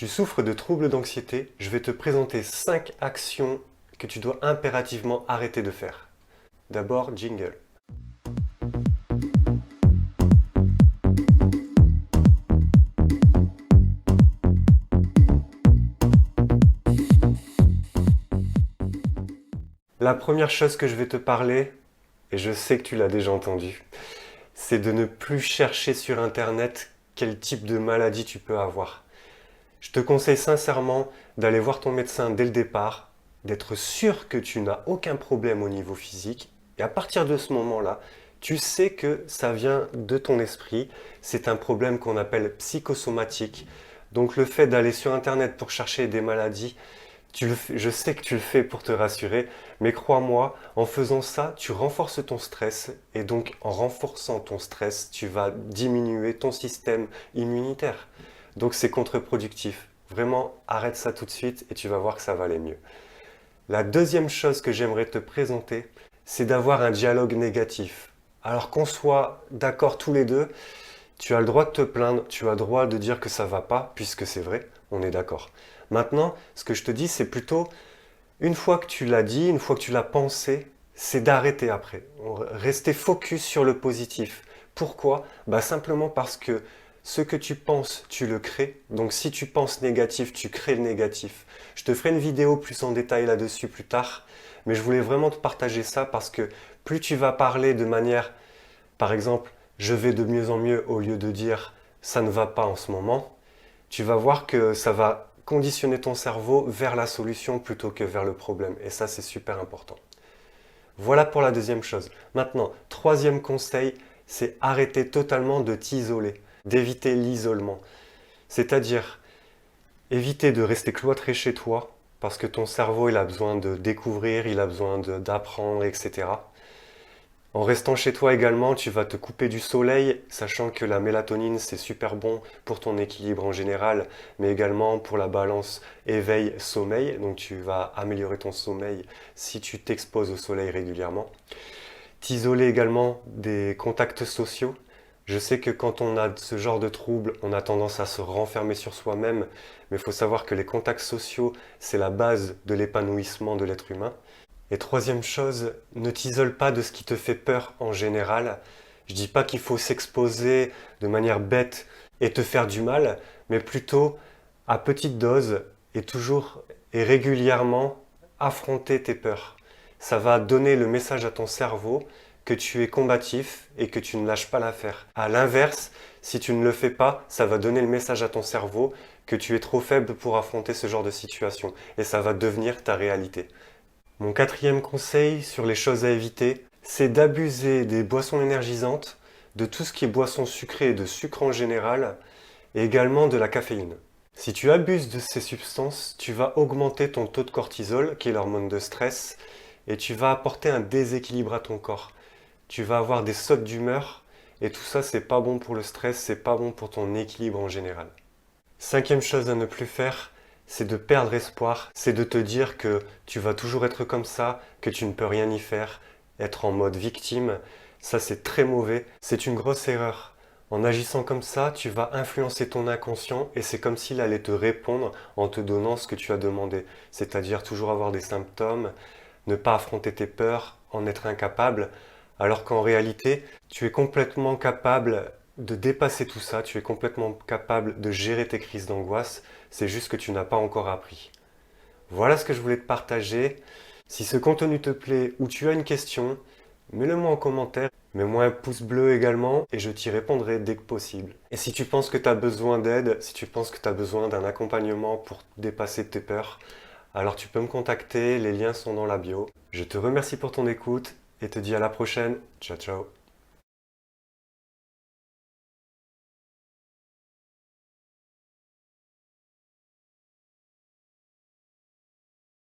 Tu souffres de troubles d'anxiété, je vais te présenter 5 actions que tu dois impérativement arrêter de faire. D'abord, jingle. La première chose que je vais te parler, et je sais que tu l'as déjà entendu, c'est de ne plus chercher sur Internet quel type de maladie tu peux avoir. Je te conseille sincèrement d'aller voir ton médecin dès le départ, d'être sûr que tu n'as aucun problème au niveau physique, et à partir de ce moment-là, tu sais que ça vient de ton esprit, c'est un problème qu'on appelle psychosomatique. Donc le fait d'aller sur Internet pour chercher des maladies, je sais que tu le fais pour te rassurer, mais crois-moi, en faisant ça, tu renforces ton stress, et donc en renforçant ton stress, tu vas diminuer ton système immunitaire. Donc c'est contre-productif. Vraiment, arrête ça tout de suite et tu vas voir que ça va aller mieux. La deuxième chose que j'aimerais te présenter, c'est d'avoir un dialogue négatif. Alors qu'on soit d'accord tous les deux, tu as le droit de te plaindre, tu as le droit de dire que ça va pas, puisque c'est vrai, on est d'accord. Maintenant, ce que je te dis, c'est plutôt, une fois que tu l'as dit, une fois que tu l'as pensé, c'est d'arrêter après. Rester focus sur le positif. Pourquoi? Simplement parce que ce que tu penses, tu le crées. Donc si tu penses négatif, tu crées le négatif. Je te ferai une vidéo plus en détail là-dessus plus tard, mais je voulais vraiment te partager ça parce que plus tu vas parler de manière, par exemple, je vais de mieux en mieux au lieu de dire ça ne va pas en ce moment, tu vas voir que ça va conditionner ton cerveau vers la solution plutôt que vers le problème. Et ça, c'est super important. Voilà pour la deuxième chose. Maintenant, troisième conseil, c'est arrêter totalement de t'isoler, d'éviter l'isolement. C'est-à-dire éviter de rester cloîtré chez toi parce que ton cerveau, il a besoin de découvrir, il a besoin d'apprendre, etc. En restant chez toi également, tu vas te couper du soleil, sachant que la mélatonine, c'est super bon pour ton équilibre en général, mais également pour la balance éveil-sommeil. Donc tu vas améliorer ton sommeil si tu t'exposes au soleil régulièrement. T'isoler également des contacts sociaux. Je sais que quand on a ce genre de troubles, on a tendance à se renfermer sur soi-même, mais il faut savoir que les contacts sociaux, c'est la base de l'épanouissement de l'être humain. Et troisième chose, ne t'isole pas de ce qui te fait peur en général. Je dis pas qu'il faut s'exposer de manière bête et te faire du mal, mais plutôt à petite dose et toujours et régulièrement affronter tes peurs. Ça va donner le message à ton cerveau que tu es combatif et que tu ne lâches pas l'affaire. À l'inverse, si tu ne le fais pas, ça va donner le message à ton cerveau que tu es trop faible pour affronter ce genre de situation et ça va devenir ta réalité. Mon quatrième conseil sur les choses à éviter, c'est d'abuser des boissons énergisantes, de tout ce qui est boissons sucrées et de sucre en général, et également de la caféine. Si tu abuses de ces substances, tu vas augmenter ton taux de cortisol, qui est l'hormone de stress, et tu vas apporter un déséquilibre à ton corps. Tu vas avoir des sautes d'humeur, et tout ça, c'est pas bon pour le stress, c'est pas bon pour ton équilibre en général. Cinquième chose à ne plus faire, c'est de perdre espoir, c'est de te dire que tu vas toujours être comme ça, que tu ne peux rien y faire, être en mode victime. Ça, c'est très mauvais, c'est une grosse erreur. En agissant comme ça, tu vas influencer ton inconscient et c'est comme s'il allait te répondre en te donnant ce que tu as demandé. C'est-à-dire toujours avoir des symptômes, ne pas affronter tes peurs, en être incapable, alors qu'en réalité, tu es complètement capable de dépasser tout ça, tu es complètement capable de gérer tes crises d'angoisse, c'est juste que tu n'as pas encore appris. Voilà ce que je voulais te partager. Si ce contenu te plaît ou tu as une question, mets-le moi en commentaire, mets-moi un pouce bleu également et je t'y répondrai dès que possible. Et si tu penses que tu as besoin d'aide, si tu penses que tu as besoin d'un accompagnement pour dépasser tes peurs, alors tu peux me contacter, les liens sont dans la bio. Je te remercie pour ton écoute et te dis à la prochaine. Ciao ciao.